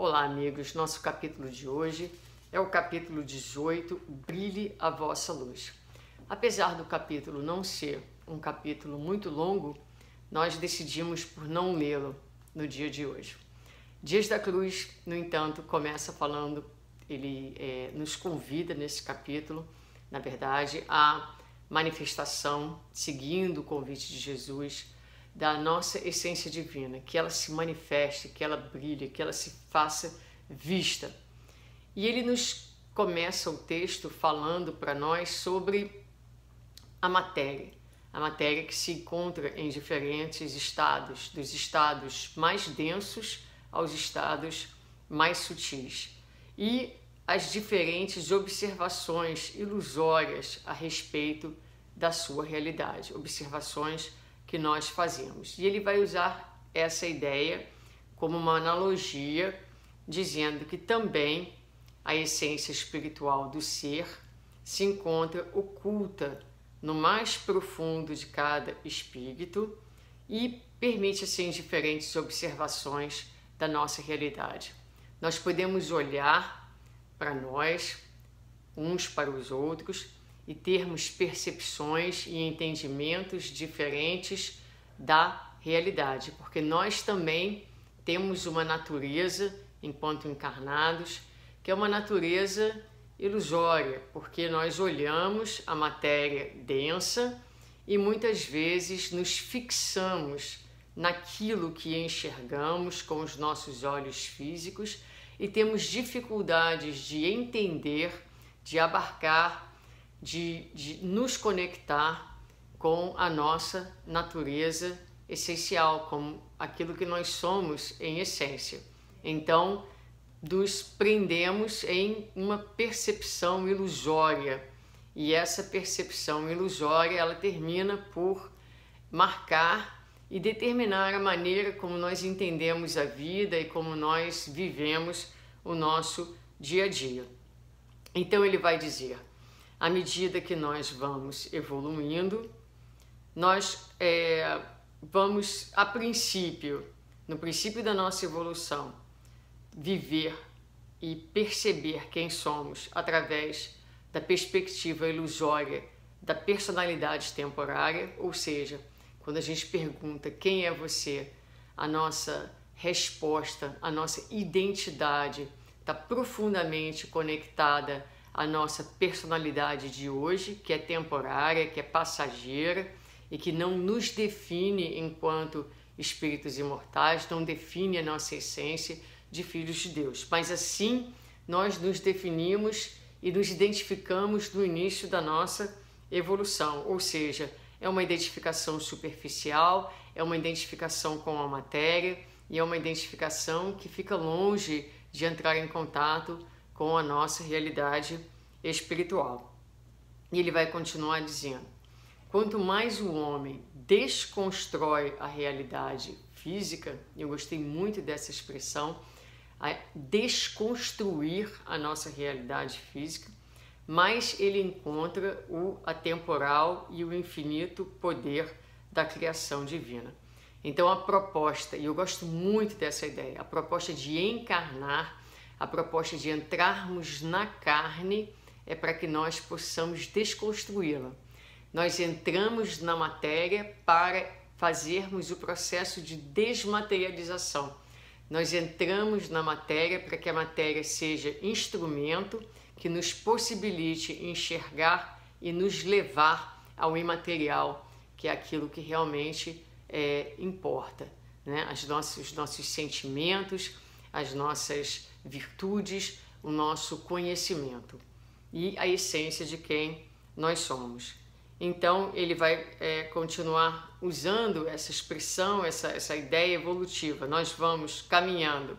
Olá, amigos. Nosso capítulo de hoje é o capítulo 18, Brilhe a vossa luz. Apesar do capítulo não ser um capítulo muito longo, nós decidimos por não lê-lo no dia de hoje. Dias da Cruz, no entanto, começa falando, ele nos convida nesse capítulo, na verdade, a manifestação, seguindo o convite de Jesus, da nossa essência divina, que ela se manifeste, que ela brilhe, que ela se faça vista. E ele nos começa o texto falando para nós sobre a matéria que se encontra em diferentes estados, dos estados mais densos aos estados mais sutis, e as diferentes observações ilusórias a respeito da sua realidade, observações que nós fazemos. E ele vai usar essa ideia como uma analogia, dizendo que também a essência espiritual do ser se encontra oculta no mais profundo de cada espírito e permite assim diferentes observações da nossa realidade. Nós podemos olhar para nós, uns para os outros, e termos percepções e entendimentos diferentes da realidade, porque nós também temos uma natureza, enquanto encarnados, que é uma natureza ilusória, porque nós olhamos a matéria densa e muitas vezes nos fixamos naquilo que enxergamos com os nossos olhos físicos e temos dificuldades de entender, de abarcar, de nos conectar com a nossa natureza essencial, com aquilo que nós somos em essência. Então, nos prendemos em uma percepção ilusória, e essa percepção ilusória, ela termina por marcar e determinar a maneira como nós entendemos a vida e como nós vivemos o nosso dia a dia. Então ele vai dizer: à medida que nós vamos evoluindo, nós vamos, no princípio da nossa evolução, viver e perceber quem somos através da perspectiva ilusória da personalidade temporária, ou seja, quando a gente pergunta quem é você, a nossa resposta, a nossa identidade está profundamente conectada à nossa personalidade de hoje, que é temporária, que é passageira e que não nos define enquanto espíritos imortais, não define a nossa essência de filhos de Deus. Mas assim nós nos definimos e nos identificamos no início da nossa evolução, ou seja, é uma identificação superficial, é uma identificação com a matéria e é uma identificação que fica longe de entrar em contato com a nossa realidade espiritual. E ele vai continuar dizendo: quanto mais o homem desconstrói a realidade física, eu gostei muito dessa expressão, a desconstruir a nossa realidade física, mais ele encontra o atemporal e o infinito poder da criação divina. Então a proposta, e eu gosto muito dessa ideia, a proposta de encarnar, a proposta de entrarmos na carne é para que nós possamos desconstruí-la. Nós entramos na matéria para fazermos o processo de desmaterialização. Nós entramos na matéria para que a matéria seja instrumento que nos possibilite enxergar e nos levar ao imaterial, que é aquilo que realmente importa, né? Os nossos sentimentos, as nossas virtudes, o nosso conhecimento e a essência de quem nós somos. Então ele vai continuar usando essa expressão, essa ideia evolutiva. Nós vamos caminhando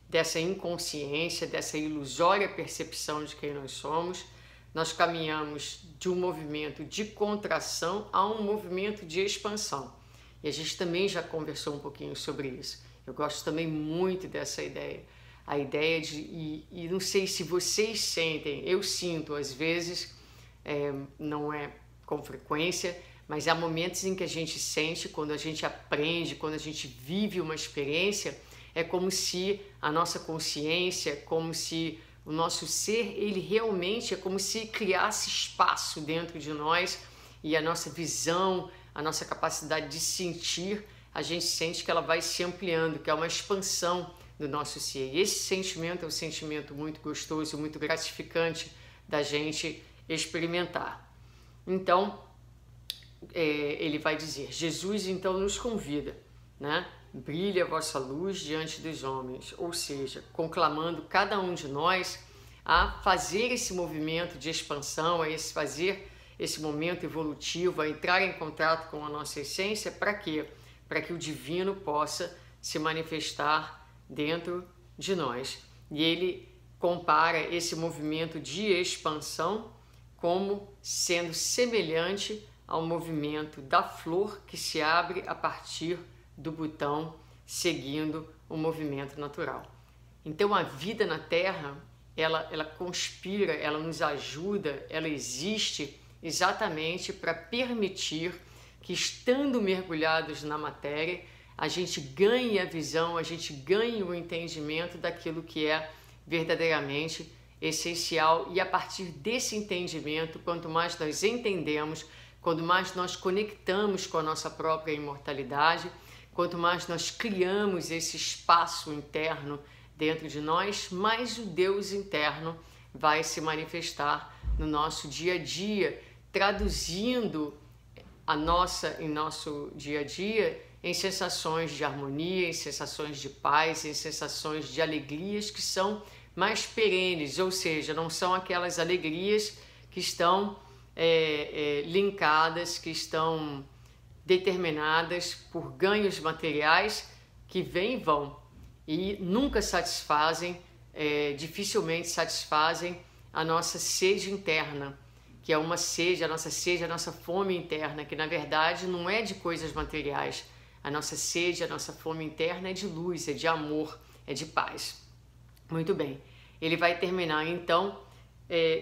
dessa inconsciência, dessa ilusória percepção de quem nós somos. Nós caminhamos de um movimento de contração a um movimento de expansão. E a gente também já conversou um pouquinho sobre isso. Eu gosto também muito dessa ideia. A ideia de, e não sei se vocês sentem, eu sinto às vezes, não é com frequência, mas há momentos em que a gente sente, quando a gente aprende, quando a gente vive uma experiência, é como se a nossa consciência, como se o nosso ser, ele realmente é como se criasse espaço dentro de nós e a nossa visão, a nossa capacidade de sentir, a gente sente que ela vai se ampliando, que é uma expansão do nosso ser. E esse sentimento é um sentimento muito gostoso, muito gratificante da gente experimentar. Então, ele vai dizer, Jesus então nos convida, né? Brilhe a vossa luz diante dos homens, ou seja, conclamando cada um de nós a fazer esse movimento de expansão, fazer esse momento evolutivo, a entrar em contato com a nossa essência, para quê? Para que o divino possa se manifestar dentro de nós. E ele compara esse movimento de expansão como sendo semelhante ao movimento da flor que se abre a partir do botão, seguindo o movimento natural. Então a vida na Terra, ela conspira, ela nos ajuda, ela existe exatamente para permitir que, estando mergulhados na matéria, a gente ganhe a visão, a gente ganhe o entendimento daquilo que é verdadeiramente essencial. E a partir desse entendimento, quanto mais nós entendemos, quanto mais nós conectamos com a nossa própria imortalidade, quanto mais nós criamos esse espaço interno dentro de nós, mais o Deus interno vai se manifestar no nosso dia a dia, traduzindo em nosso dia a dia em sensações de harmonia, em sensações de paz, em sensações de alegrias que são mais perenes, ou seja, não são aquelas alegrias que estão linkadas, que estão determinadas por ganhos materiais que vêm e vão e nunca satisfazem, dificilmente satisfazem a nossa sede interna, que é uma sede, a nossa fome interna, que na verdade não é de coisas materiais. A nossa sede, a nossa fome interna é de luz, é de amor, é de paz. Muito bem, ele vai terminar então,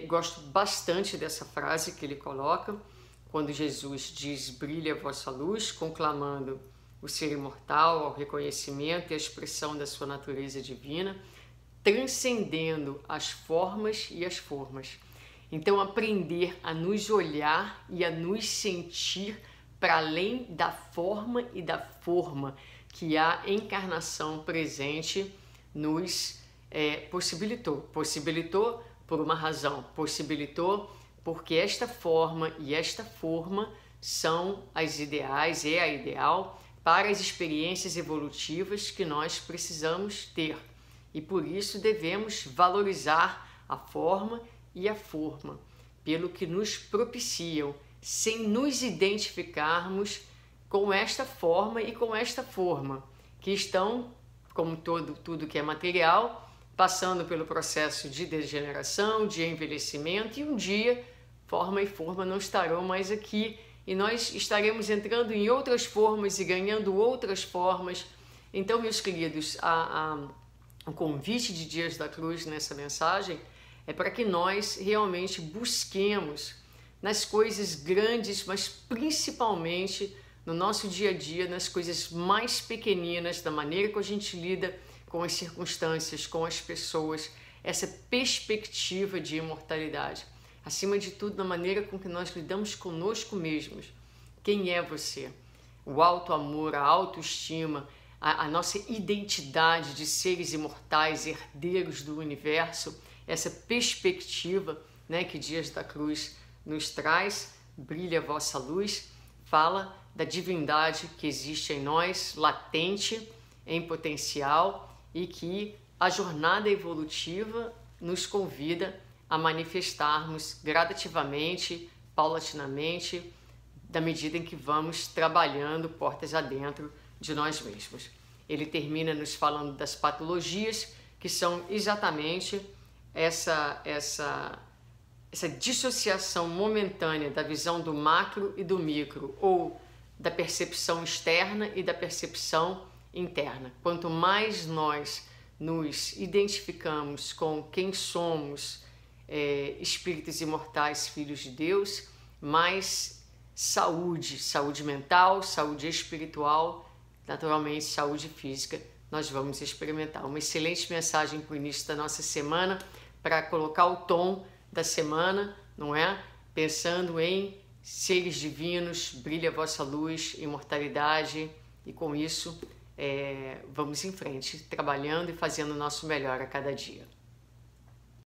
gosto bastante dessa frase que ele coloca, quando Jesus diz, brilhe a vossa luz, conclamando o ser imortal ao reconhecimento e à expressão da sua natureza divina, transcendendo as formas e as formas. Então, aprender a nos olhar e a nos sentir para além da forma e da forma que a encarnação presente nos possibilitou. Possibilitou por uma razão, possibilitou porque esta forma e esta forma são as ideais, é a ideal para as experiências evolutivas que nós precisamos ter. E por isso devemos valorizar a forma e a forma, pelo que nos propiciam, sem nos identificarmos com esta forma e com esta forma, que estão, como tudo que é material, passando pelo processo de degeneração, de envelhecimento, e um dia forma e forma não estarão mais aqui, e nós estaremos entrando em outras formas e ganhando outras formas. Então, meus queridos, o convite de Dias da Cruz nessa mensagem é para que nós realmente busquemos nas coisas grandes, mas principalmente no nosso dia a dia, nas coisas mais pequeninas, da maneira que a gente lida com as circunstâncias, com as pessoas, essa perspectiva de imortalidade. Acima de tudo, na maneira com que nós lidamos conosco mesmos. Quem é você? O auto-amor, a autoestima, a nossa identidade de seres imortais, herdeiros do universo, essa perspectiva, né, que Dias da Cruz nos traz, brilha a vossa luz, fala da divindade que existe em nós, latente, em potencial, e que a jornada evolutiva nos convida a manifestarmos gradativamente, paulatinamente, da medida em que vamos trabalhando portas adentro de nós mesmos. Ele termina nos falando das patologias, que são exatamente essa dissociação momentânea da visão do macro e do micro, ou da percepção externa e da percepção interna. Quanto mais nós nos identificamos com quem somos, espíritos imortais, filhos de Deus, mais saúde mental, saúde espiritual, naturalmente saúde física, nós vamos experimentar. Uma excelente mensagem para o início da nossa semana, para colocar o tom da semana, não é? Pensando em seres divinos, brilha a vossa luz, imortalidade, e com isso vamos em frente, trabalhando e fazendo o nosso melhor a cada dia.